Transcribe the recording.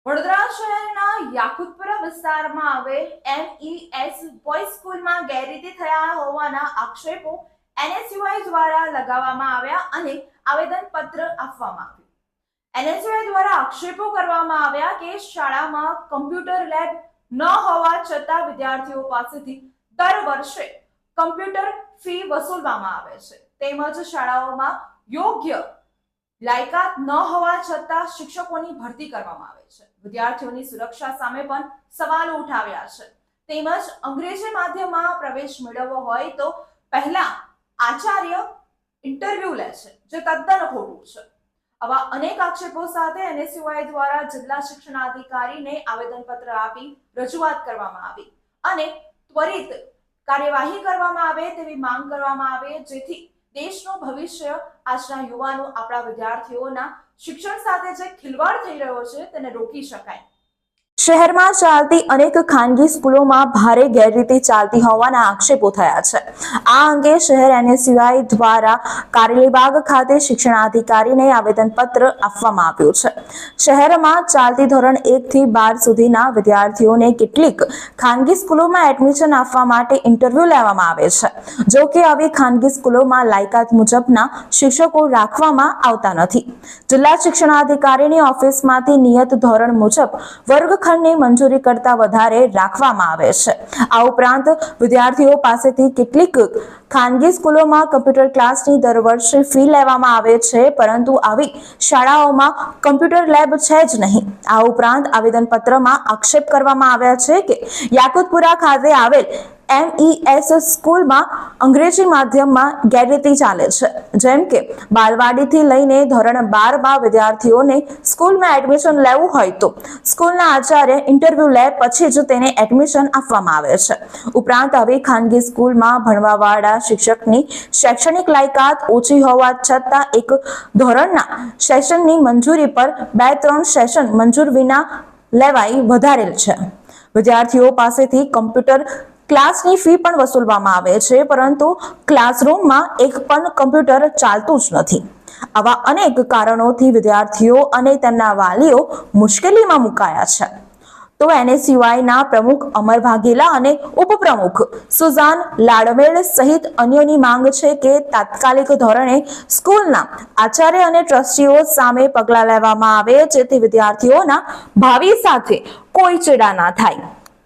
વડોદરા શહેરના યાકુતપુરા વિસ્તારમાં આવેલ MES બોયઝ સ્કૂલમાં ગેરરીતિ થયા હોવાના આક્ષેપો NSUI દ્વારા લગાવવામાં આવ્યા અને આવેદનપત્ર આપવામાં આવ્યું। NSUI દ્વારા આક્ષેપો કરવામાં આવ્યા કે શાળામાં કમ્પ્યુટર લેબ ન હોવા છતાં વિદ્યાર્થીઓ પાસેથી દર વર્ષે કમ્પ્યુટર ફી વસૂલવામાં આવે છે, તેમજ શાળાઓમાં યોગ્ય લાયકાત ન હોવા છતાં શિક્ષકોની ભરતી કરવામાં આવે છે। વિદ્યાર્થીઓની સુરક્ષા સામે પણ સવાલો ઉઠાવ્યા છે, તેમજ અંગ્રેજી માધ્યમમાં પ્રવેશ મેળવવો હોય તો પહેલા આચાર્ય ઇન્ટરવ્યુ લે છે, જે તદ્દન ખોટું છે। આવા અનેક આક્ષેપો સાથે NSUI દ્વારા જિલ્લા શિક્ષણાધિકારીને આવેદનપત્ર આપી રજૂઆત કરવામાં આવી અને ત્વરિત કાર્યવાહી કરવામાં આવે તેવી માંગ કરવામાં આવે, જેથી દેશનું ભવિષ્ય આજના યુવાનો આપણા વિદ્યાર્થીઓના શિક્ષણ સાથે જે ખિલવાડ થઈ રહ્યો છે તેને રોકી શકાય। શહેરમાં ચાલતી અનેક ખાનગી સ્કૂલોમાં ભારે ગેરરીતિ ચાલતી હોવાના આક્ષેપો થયા છે। આ અંગે શહેર NSUI દ્વારા કારેલીબાગ ખાતે શિક્ષણાધિકારીને આવેદનપત્ર આપવામાં આવ્યું છે। શહેરમાં ચાલતી ધોરણ 1 થી 12 સુધીના વિદ્યાર્થીઓને કેટલીક ખાનગી સ્કૂલોમાં એડમિશન આપવા માટે ઇન્ટરવ્યુ લેવામાં આવે છે। જો કે આવી ખાનગી સ્કૂલોમાં લાયકાત મુજબના શિક્ષકો રાખવામાં આવતા નથી। જિલ્લા શિક્ષણાધિકારીની ઓફિસમાંથી નિયત ધોરણ મુજબ વર્ગખંડની મંજૂરી કરતા વધારે રાખવામાં આવે છે। આ ઉપરાંત વિદ્યાર્થીઓ પાસેથી કેટલીક ખાનગી સ્કૂલોમાં કમ્પ્યુટર ક્લાસની દર વર્ષે ફી લેવામાં આવે છે, પરંતુ આવી શાળાઓમાં કમ્પ્યુટર લેબ છે જ નહીં। આ ઉપરાંત આવેદનપત્રમાં આક્ષેપ કરવામાં આવ્યા છે કે યાકુતપુરા ખાતે આવેલ MES સ્કૂલમાં અંગ્રેજી માધ્યમમાં ગેરરીતિ ચાલે છે, જેમ કે બાલવાડીથી લઈને ધોરણ 12 માં વિદ્યાર્થીઓને સ્કૂલમાં એડમિશન લેવું હોય તો સ્કૂલના આચાર્ય ઇન્ટરવ્યુ લે પછી જ તેને એડમિશન આપવામાં આવે છે। ઉપરાંત આવી ખાનગી સ્કૂલમાં ભણવાવાળા શિક્ષકની શૈક્ષણિક લાયકાત ઓછી હોવા છતાં એક ધોરણના સેશનની મંજૂરી પર 2-3 સેશન મંજૂર વિના લેવાઈ વધારેલ છે। વિદ્યાર્થીઓ પાસેથી કમ્પ્યુટર ક્લાસની ફી પણ વસૂલવામાં આવે છે, પરંતુ ક્લાસરૂમમાં એક પણ કમ્પ્યુટર ચાલતું જ નથી। આવા અનેક કારણોથી વિદ્યાર્થીઓ અને તેમના વાલીઓ મુશ્કેલીમાં મુકાયા છે। તો NSUIના પ્રમુખ અમર વાઘેલા અને ઉપપ્રમુખ સુઝાન લાડમેલ સહિત અન્યોની માંગ છે કે તાત્કાલિક ધોરણે સ્કૂલના આચાર્ય અને ટ્રસ્ટીઓ સામે પગલાં લેવામાં આવે, જેથી વિદ્યાર્થીઓના ભાવિ સાથે કોઈ ચેડા ના થાય।